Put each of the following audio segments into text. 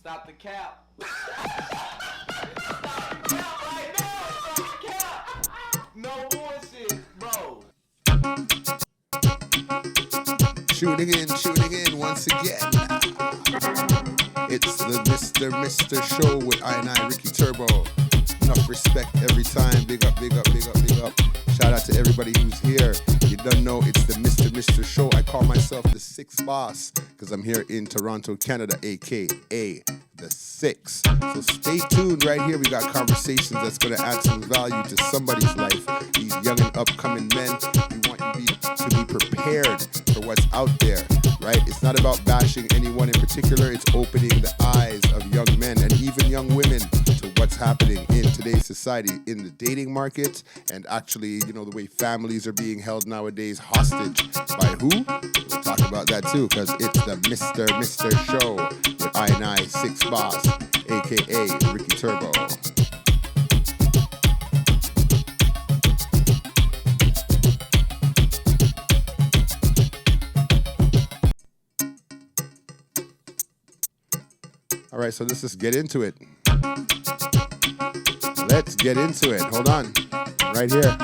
Stop the cap. Stop the cap right now. Stop the cap. No bullshit, bro. Shooting in once again. It's the Mr. Show with I Ricky Turbo. Enough respect every time. Big up, big up, big up, big up. Shout out to everybody who's here. You don't know it's the Mr. Show. I call myself the Sixth Boss because I'm here in Toronto, Canada, aka the Six. So stay tuned right here. We got conversations that's going to add some value to somebody's life. These young and upcoming men, we want you to be prepared for what's out there, right? It's not about bashing anyone in particular. It's opening the eyes of young men and even young women to what's happening in today's society, in the dating market, and actually, you know, the way families are being held nowadays hostage by who? We'll talk about that too, because it's the Mr. Show with I Six Boss, aka Ricky Turbo. All right, so let's just get into it. Let's get into it. Hold on. Right here.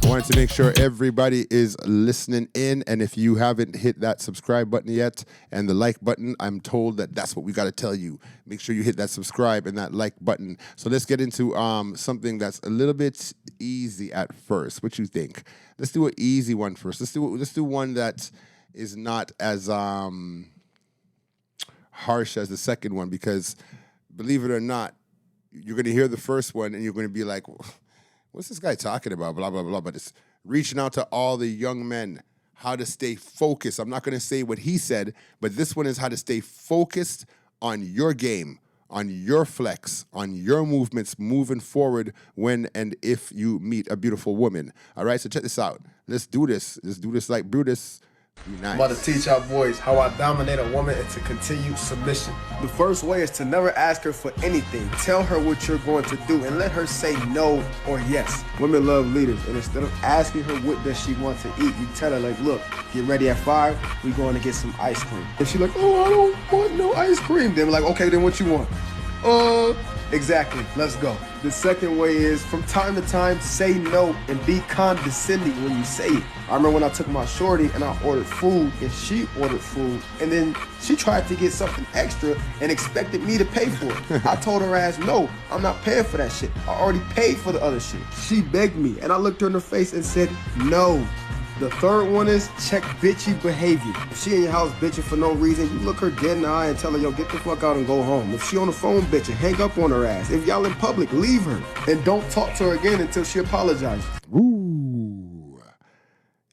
I wanted to make sure everybody is listening in, and if you haven't hit that subscribe button yet and the like button, I'm told that that's what we got to tell you. Make sure you hit that subscribe and that like button. So let's get into something that's a little bit easy at first. What you think? Let's do an easy one first. Let's do one that is not as harsh as the second one, because believe it or not, you're going to hear the first one and you're going to be like, what's this guy talking about? Blah, blah, blah. But it's reaching out to all the young men, how to stay focused. I'm not going to say what he said, but this one is how to stay focused on your game, on your flex, on your movements moving forward when and if you meet a beautiful woman. All right, so check this out. Let's do this. Let's do this like Brutus. Be nice. I'm about to teach y'all boys how I dominate a woman into continued submission. The first way is to never ask her for anything. Tell her what you're going to do and let her say no or yes. Women love leaders, and instead of asking her what does she want to eat, you tell her like, look, get ready at 5, we're going to get some ice cream. If she's like, oh, I don't want no ice cream, then we're like, okay, then what you want? Exactly, let's go. The second way is, from time to time, say no and be condescending when you say it. I remember when I took my shorty and I ordered food and she ordered food, and then she tried to get something extra and expected me to pay for it. I told her ass, no, I'm not paying for that shit. I already paid for the other shit. She begged me and I looked her in the face and said, no. The third one is check bitchy behavior. If she in your house bitching for no reason, you look her dead in the eye and tell her, yo, get the fuck out and go home. If she on the phone bitching, hang up on her ass. If y'all in public, leave her. And don't talk to her again until she apologizes. Ooh.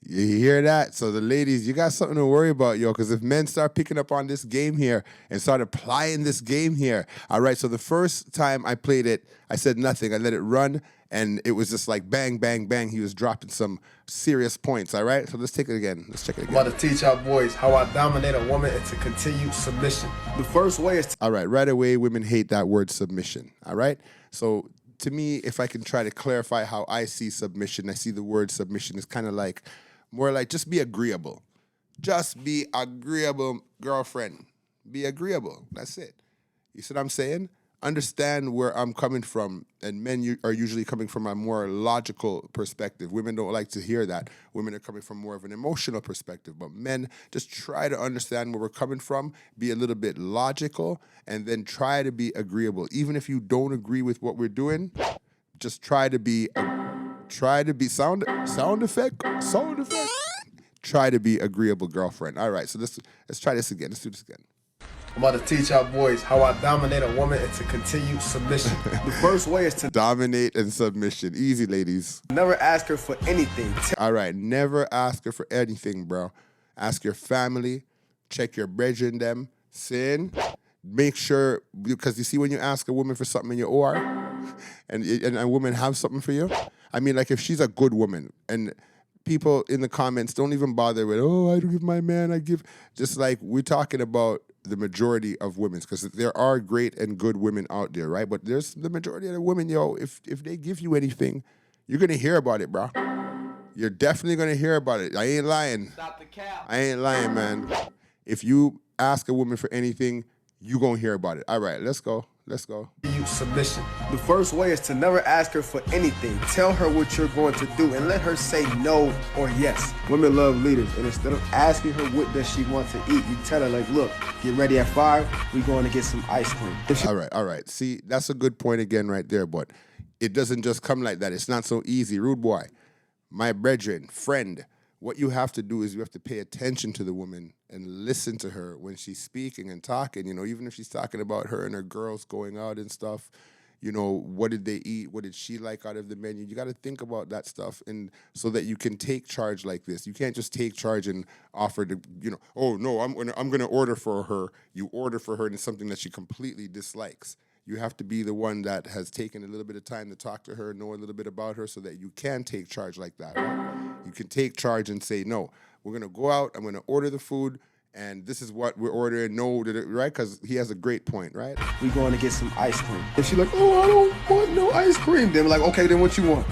You hear that? So the ladies, you got something to worry about, yo, because if men start picking up on this game here and start applying this game here, all right, so the first time I played it, I said nothing. I let it run, and it was just like bang, bang, bang. He was dropping some serious points, all right? So let's take it again. Let's check it again. I'm about to teach y'all boys how I dominate a woman into continued submission. The first way is to... All right, right away, women hate that word submission, all right? So to me, if I can try to clarify how I see submission, I see the word submission is kind of like, more like just be agreeable. Just be agreeable, girlfriend. Be agreeable. That's it. You see what I'm saying? Understand where I'm coming from, and men are usually coming from a more logical perspective. Women don't like to hear that. Women are coming from more of an emotional perspective, but men just try to understand where we're coming from, be a little bit logical, and then try to be agreeable. Even if you don't agree with what we're doing, just try to be sound effect. Try to be agreeable, girlfriend. All right, so let's try this again. Let's do this again. I'm about to teach y'all boys how I dominate a woman into continued submission. The first way is to dominate and submission. Easy, ladies. Never ask her for anything. All right, never ask her for anything, bro. Ask your family. Check your brethren them. Sin. Make sure, because you see when you ask a woman for something in your OR, and a woman have something for you, I mean, like if she's a good woman, and people in the comments don't even bother with, oh, I don't give my man, I give, just like we're talking about the majority of women, because there are great and good women out there, right? But there's the majority of the women, yo, if they give you anything, you're gonna hear about it, bro. You're definitely gonna hear about it. I ain't lying. Stop the cap. I ain't lying, man. If you ask a woman for anything, you gonna hear about it. All right, let's go. Let's go. Submission. The first way is to never ask her for anything. Tell her what you're going to do and let her say no or yes. Women love leaders, and instead of asking her what does she want to eat, you tell her like, look, get ready at 5. We're going to get some ice cream. All right. See, that's a good point again right there, but it doesn't just come like that. It's not so easy. Rude boy, my brethren, friend, what you have to do is you have to pay attention to the woman and listen to her when she's speaking and talking, even if she's talking about her and her girls going out and stuff, what did they eat? What did she like out of the menu? You got to think about that stuff, and so that you can take charge like this. You can't just take charge and offer to, oh no, I'm gonna order for her. You order for her and it's something that she completely dislikes. You have to be the one that has taken a little bit of time to talk to her, know a little bit about her, so that you can take charge like that. Right? You can take charge and say, no, we're going to go out, I'm going to order the food, and this is what we're ordering, no, right? Because he has a great point, right? We're going to get some ice cream. If she's like, oh, I don't want no ice cream, then we're like, okay, then what you want?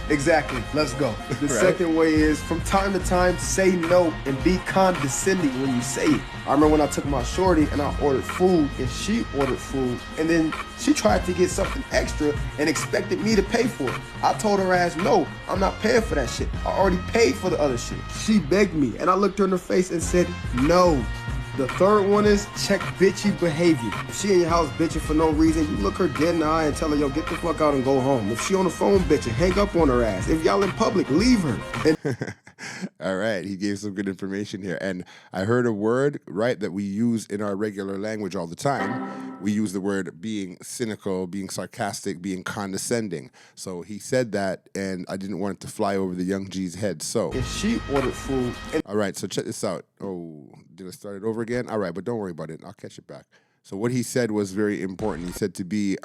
Exactly, let's go. The second way is, from time to time, say no and be condescending when you say it. I remember when I took my shorty and I ordered food and she ordered food, and then she tried to get something extra and expected me to pay for it. I told her ass, no, I'm not paying for that shit. I already paid for the other shit. She begged me and I looked her in the face and said, no. The third one is check bitchy behavior. If she in your house bitching for no reason, you look her dead in the eye and tell her, yo, get the fuck out and go home. If she on the phone bitching, hang up on her ass. If y'all in public, leave her. All right, he gave some good information here. And I heard a word, right, that we use in our regular language all the time. We use the word being cynical, being sarcastic, being condescending. So he said that, and I didn't want it to fly over the young G's head. So if she ordered food. All right, so check this out. Oh, did I start it over again? All right, but don't worry about it. I'll catch it back. So what he said was very important. He said to be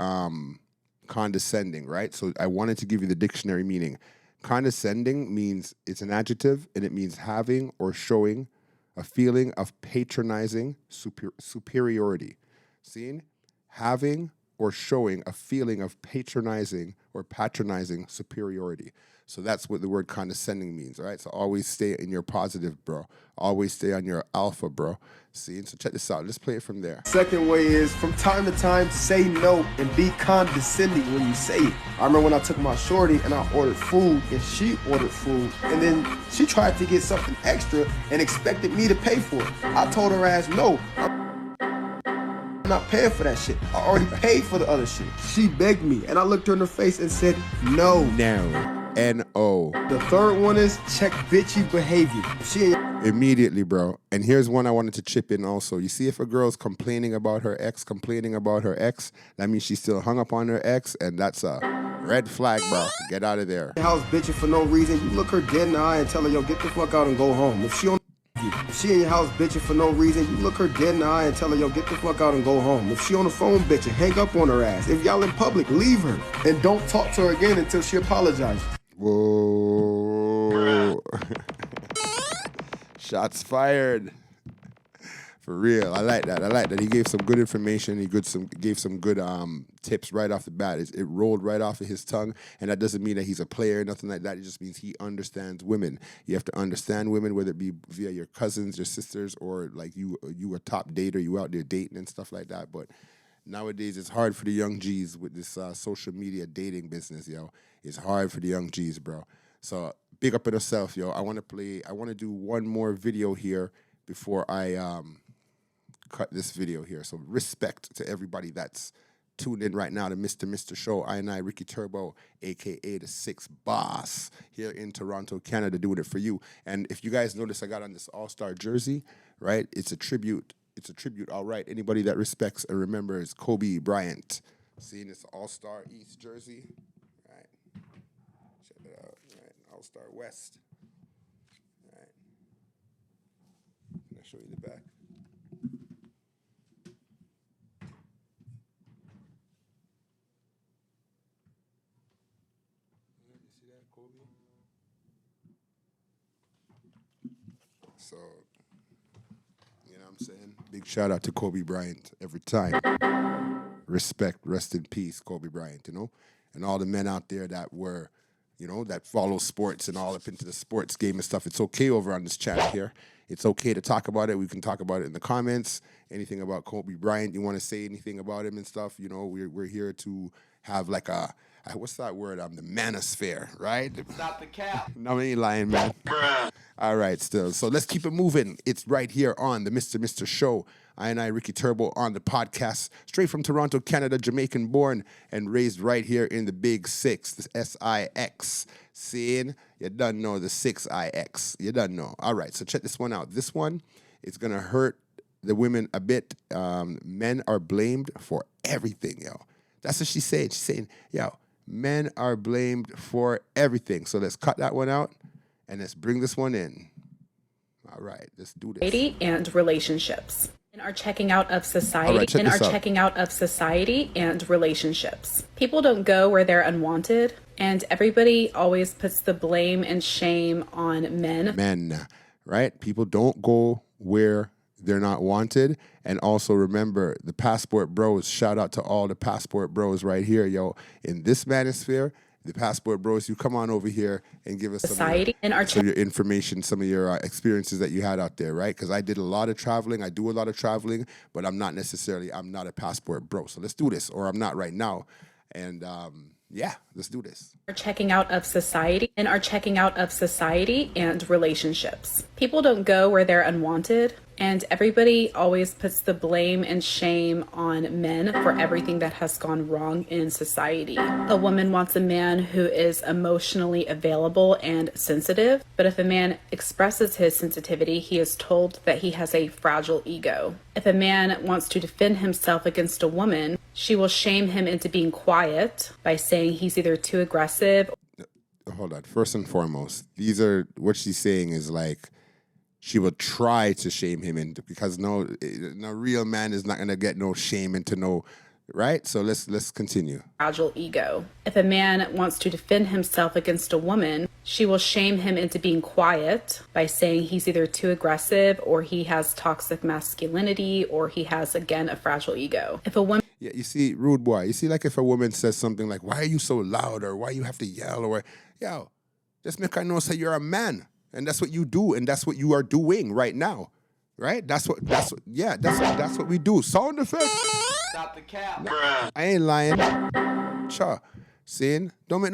condescending, right? So I wanted to give you the dictionary meaning. Condescending means it's an adjective, and it means having or showing a feeling of patronizing superiority. Seen? Having or showing a feeling of patronizing or patronizing superiority. So that's what the word condescending means, all right? So always stay in your positive, bro. Always stay on your alpha, bro. See? So check this out. Let's play it from there. Second way is, from time to time, say no and be condescending when you say it. I remember when I took my shorty and I ordered food and she ordered food, and then she tried to get something extra and expected me to pay for it. I told her ass, no, I'm not paying for that shit. I already paid for the other shit. She begged me and I looked her in the face and said, no. No. N-O. The third one is check bitchy behavior. Immediately, bro. And here's one I wanted to chip in also. You see, if a girl's complaining about her ex, that means she's still hung up on her ex, and that's a red flag, bro. Get out of there. House bitching for no reason, you look her dead in the eye and tell her, yo, get the fuck out and go home. If she in your house bitching for no reason, you look her dead in the eye and tell her, yo, get the fuck out and go home. If she on the phone bitching, hang up on her ass. If y'all in public, leave her. And don't talk to her again until she apologizes. Whoa. Shots fired. For real. I like that. He gave some good information. He gave some good tips right off the bat. It rolled right off of his tongue. And that doesn't mean that he's a player or nothing like that. It just means he understands women. You have to understand women, whether it be via your cousins, your sisters, or like you a top dater, you out there dating and stuff like that. But nowadays, it's hard for the young G's with this social media dating business, yo. It's hard for the young G's, bro. So big up in yourself, yo. I want to do one more video here before I cut this video here. So respect to everybody that's tuned in right now to Mr. Show. I, Ricky Turbo, a.k.a. the Sixth Boss, here in Toronto, Canada, doing it for you. And if you guys notice, I got on this all-star jersey, right? It's a tribute, all right. Anybody that respects and remembers Kobe Bryant. Seeing this all-star East jersey, right? Check it out, right? All-star West, right? Can I show you the back? You see that, Kobe? So, you know what I'm saying? Big shout out to Kobe Bryant every time. Respect, rest in peace, Kobe Bryant, you know? and all the men out there that were, that follow sports and all up into the sports game and stuff. It's okay over on this channel here. It's okay to talk about it. We can talk about it in the comments. Anything about Kobe Bryant, you want to say anything about him and stuff, we're here to have like what's that word? The manosphere, right? Stop the cap. No, I ain't lying, man. All right, still. So let's keep it moving. It's right here on the Mr. Show. I, Ricky Turbo, on the podcast, straight from Toronto, Canada, Jamaican born and raised right here in the Big Six, the SIX. Seeing? You done know the 6IX. You done know. All right, so check this one out. This one is going to hurt the women a bit. Men are blamed for everything, yo. That's what she said. She's saying, yo, men are blamed for everything. So let's cut that one out and let's bring this one in. All right, let's do this. And relationships. Men are checking out of society. Right, Men are checking out of society and relationships. People don't go where they're unwanted, and everybody always puts the blame and shame on men. Men, right? People don't go where they're not wanted. And also remember the passport bros. Shout out to all the passport bros right here, yo. In this manosphere, the passport bros, you come on over here and give us some of your information, some of your experiences that you had out there, right? Because I did a lot of traveling. I do a lot of traveling, but I'm not a passport bro. So let's do this, or I'm not right now. And yeah, let's do this. Are checking out of society and are checking out of society and relationships. People don't go where they're unwanted, and everybody always puts the blame and shame on men for everything that has gone wrong in society. A woman wants a man who is emotionally available and sensitive, but if a man expresses his sensitivity, he is told that he has a fragile ego. If a man wants to defend himself against a woman, she will shame him into being quiet by saying he's either too aggressive. Hold on. First and foremost, what she's saying is like, she will try to shame him into, because no real man is not going to get no shame into no, right? So let's continue. Fragile ego. If a man wants to defend himself against a woman, she will shame him into being quiet by saying he's either too aggressive or he has toxic masculinity or he has, again, a fragile ego. If a woman... Yeah, you see, rude boy, you see, like if a woman says something like, why are you so loud, or why you have to yell, or, yo, just make her know say you're a man. And that's what you do, and that's what you are doing right now, right? That's what we do. Sound effect. Stop the cap. I ain't lying. Cha, seeing? Don't make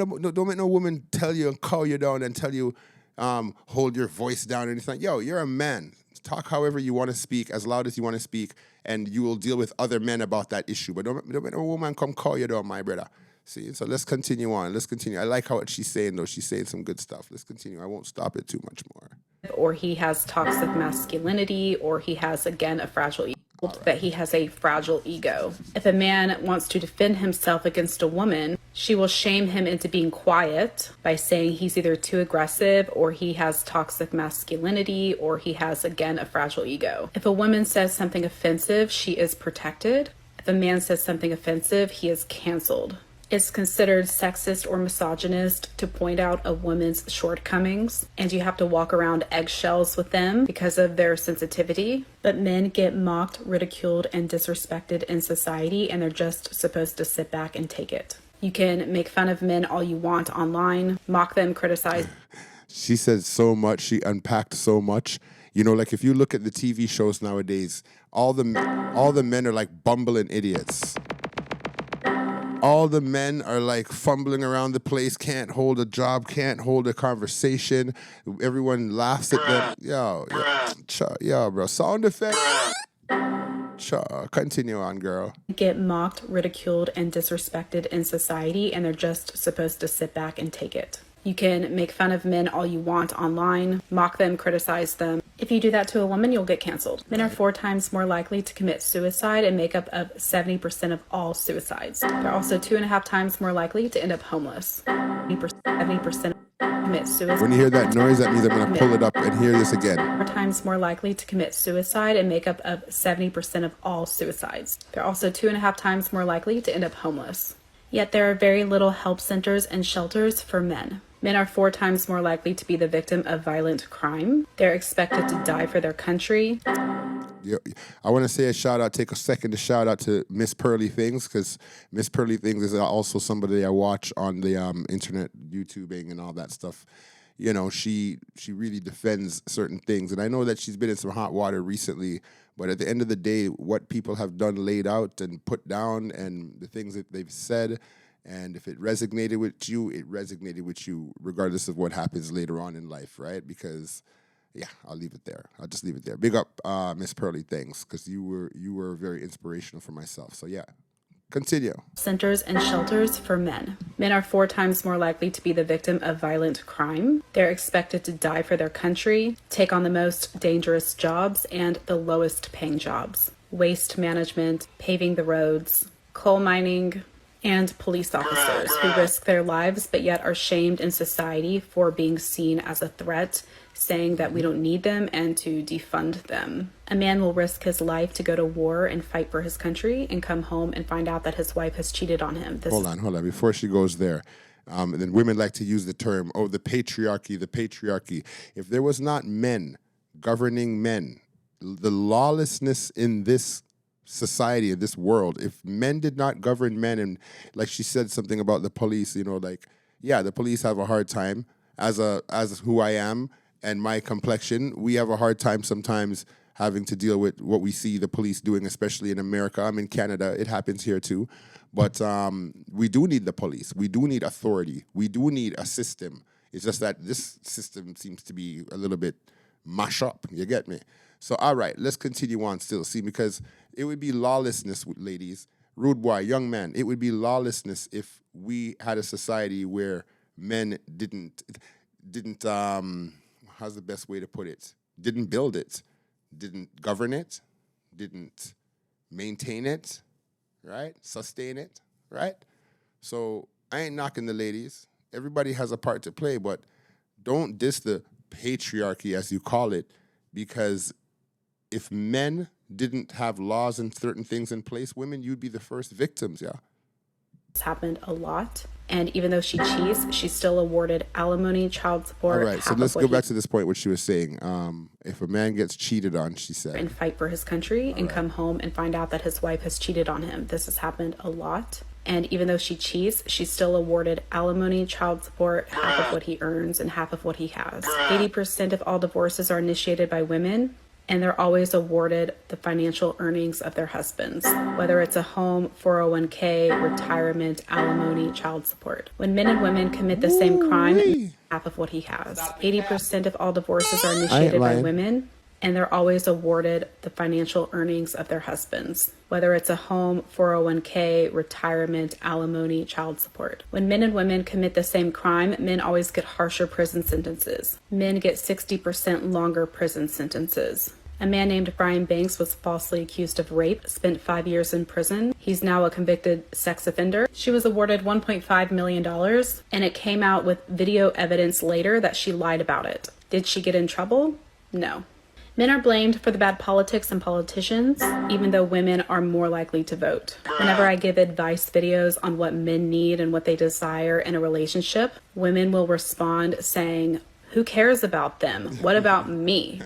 no woman tell you and call you down and tell you hold your voice down or anything. Yo, you're a man. Talk however you want to speak, as loud as you want to speak, and you will deal with other men about that issue. But don't make no woman come call you down, my brother. See, so let's continue on. Let's continue. I like how she's saying, though. She's saying some good stuff. Let's continue. I won't stop it too much more. Or he has toxic masculinity, or he has, again, a fragile ego. Right. That he has a fragile ego. If a man wants to defend himself against a woman, she will shame him into being quiet by saying he's either too aggressive or he has toxic masculinity or he has, again, a fragile ego. If a woman says something offensive, she is protected. If a man says something offensive, he is canceled. It's considered sexist or misogynist to point out a woman's shortcomings, and you have to walk around eggshells with them because of their sensitivity. But men get mocked, ridiculed, and disrespected in society, and they're just supposed to sit back and take it. You can make fun of men all you want online, mock them, criticize. She said so much. She unpacked so much. You know, like if you look at the TV shows nowadays, all the men are like bumbling idiots. All the men are like fumbling around the place, can't hold a job, can't hold a conversation. Everyone laughs at them. Yo, bro. Sound effect. Continue on, girl. Get mocked, ridiculed, and disrespected in society, and they're just supposed to sit back and take it. You can make fun of men all you want online, mock them, criticize them. If you do that to a woman, you'll get canceled. Men are 4 times more likely to commit suicide and make up of 70% of all suicides. They're also 2.5 times more likely to end up homeless. 70% commit suicide. When you hear that noise, that means I'm going to pull it up and hear this again. 4 times more likely to commit suicide and make up of 70% of all suicides. They're also 2.5 times more likely to end up homeless. Yet there are very little help centers and shelters for men. Men are 4 times more likely to be the victim of violent crime. They're expected to die for their country. I want to say a shout out. Take a second to shout out to Miss Pearly Things, because Miss Pearly Things is also somebody I watch on the internet, YouTubing and all that stuff. You know, she really defends certain things, and I know that she's been in some hot water recently. But at the end of the day, what people have done, laid out and put down, and the things that they've said, and if it resonated with you, it resonated with you, regardless of what happens later on in life, right? Because, yeah, I'll leave it there. I'll just leave it there. Big up, Miss Pearly Things, because you were very inspirational for myself. So yeah, continue. Centers and shelters for men. Men are 4 times more likely to be the victim of violent crime. They're expected to die for their country, take on the most dangerous jobs and the lowest paying jobs. Waste management, paving the roads, coal mining, and police officers who risk their lives but yet are shamed in society for being seen as a threat, saying that we don't need them and to defund them. A man will risk his life to go to war and fight for his country and come home and find out that his wife has cheated on him. Hold on. Before she goes there, then women like to use the term, the patriarchy. If there was not men governing men, the lawlessness in this society, in this world, if men did not govern men, and like she said something about the police, the police have a hard time, as who I am and my complexion, we have a hard time sometimes having to deal with what we see the police doing, especially in America. I'm in Canada. It happens here too. But we do need the police. We do need authority. We do need a system. It's just that this system seems to be a little bit mash up. You get me? So, all right, let's continue on still. See, because it would be lawlessness, ladies. Rude boy, young man, it would be lawlessness if we had a society where men didn't how's the best way to put it? Didn't build it, didn't govern it, didn't maintain it, right? Sustain it, right? So I ain't knocking the ladies. Everybody has a part to play, but don't diss the patriarchy, as you call it, because if men didn't have laws and certain things in place, women, you'd be the first victims, yeah. It's happened a lot. And even though she cheats, she's still awarded alimony, child support. All right, so let's go back to this point, what she was saying. If a man gets cheated on, she said, and fight for his country and come home and find out that his wife has cheated on him. This has happened a lot. And even though she cheats, she's still awarded alimony, child support, half of what he earns and half of what he has. 80% of all divorces are initiated by women, and they're always awarded the financial earnings of their husbands, whether it's a home, 401k, retirement, alimony, child support. When men and women commit the same crime, half of what he has. 80% of all divorces are initiated by women, and they're always awarded the financial earnings of their husbands, whether it's a home, 401k, retirement, alimony, child support. When men and women commit the same crime, men always get harsher prison sentences. Men get 60% longer prison sentences. A man named Brian Banks was falsely accused of rape, spent 5 years in prison. He's now a convicted sex offender. She was awarded $1.5 million, and it came out with video evidence later that she lied about it. Did she get in trouble? No. Men are blamed for the bad politics and politicians, even though women are more likely to vote. Whenever I give advice videos on what men need and what they desire in a relationship, women will respond saying, "Who cares about them? What about me?"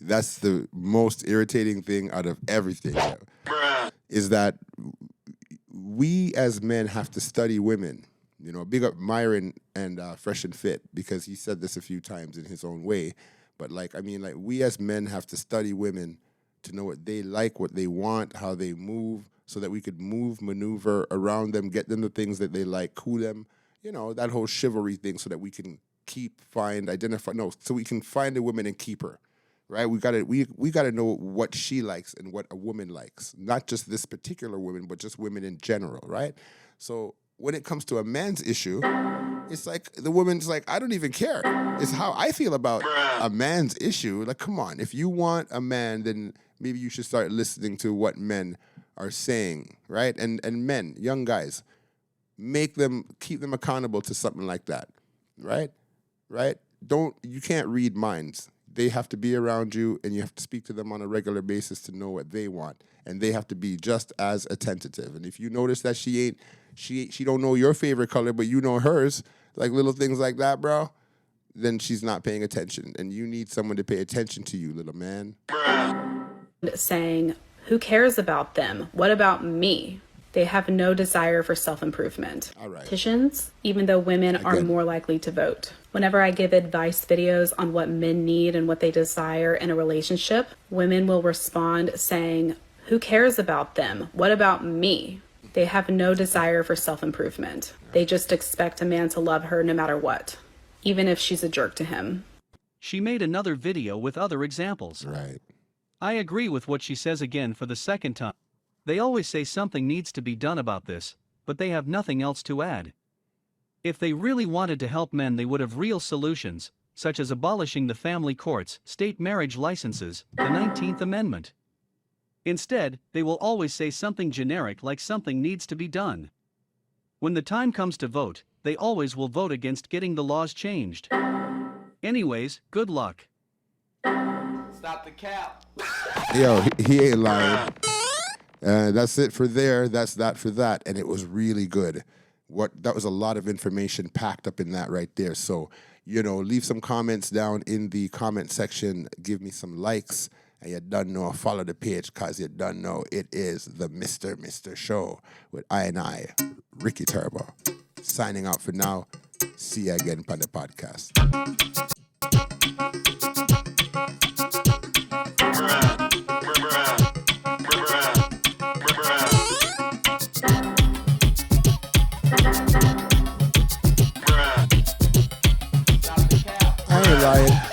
That's the most irritating thing out of everything, is that we as men have to study women. Big up Myron and Fresh and Fit, because he said this a few times in his own way. But we as men have to study women to know what they like, what they want, how they move, so that we could maneuver around them, get them the things that they like, cool them, that whole chivalry thing, so that we can so we can find a woman and keep her, right? We gotta know what she likes and what a woman likes, not just this particular woman, but just women in general, right? So when it comes to a man's issue, it's like the woman's like, I don't even care. It's how I feel about a man's issue. Like, come on. If you want a man, then maybe you should start listening to what men are saying, right? And men, young guys, keep them accountable to something like that, right? Right? You can't read minds. They have to be around you, and you have to speak to them on a regular basis to know what they want. And they have to be just as attentive. And if you notice that she don't know your favorite color, but you know hers, like little things like that, bro, then she's not paying attention. And you need someone to pay attention to you, little man. saying, "Who cares about them? What about me?" They have no desire for self-improvement. All right. Petitions, even though women are more likely to vote. Whenever I give advice videos on what men need and what they desire in a relationship, women will respond saying, "Who cares about them? What about me?" They have no desire for self-improvement. They just expect a man to love her no matter what, even if she's a jerk to him. She made another video with other examples. Right. I agree with what she says again for the second time. They always say something needs to be done about this, but they have nothing else to add. If they really wanted to help men, they would have real solutions, such as abolishing the family courts, state marriage licenses, the 19th Amendment. Instead, they will always say something generic like something needs to be done. When the time comes to vote, they always will vote against getting the laws changed. Anyways, good luck. Stop the cap. Yo, he ain't lying. That's it for there. That's that for that. And it was really good. That was a lot of information packed up in that right there. So, leave some comments down in the comment section. Give me some likes. And you done know, follow the page because you done know it is the Mr. Show with I, Ricky Turbo. Signing out for now. See you again on the podcast. I ain't lying.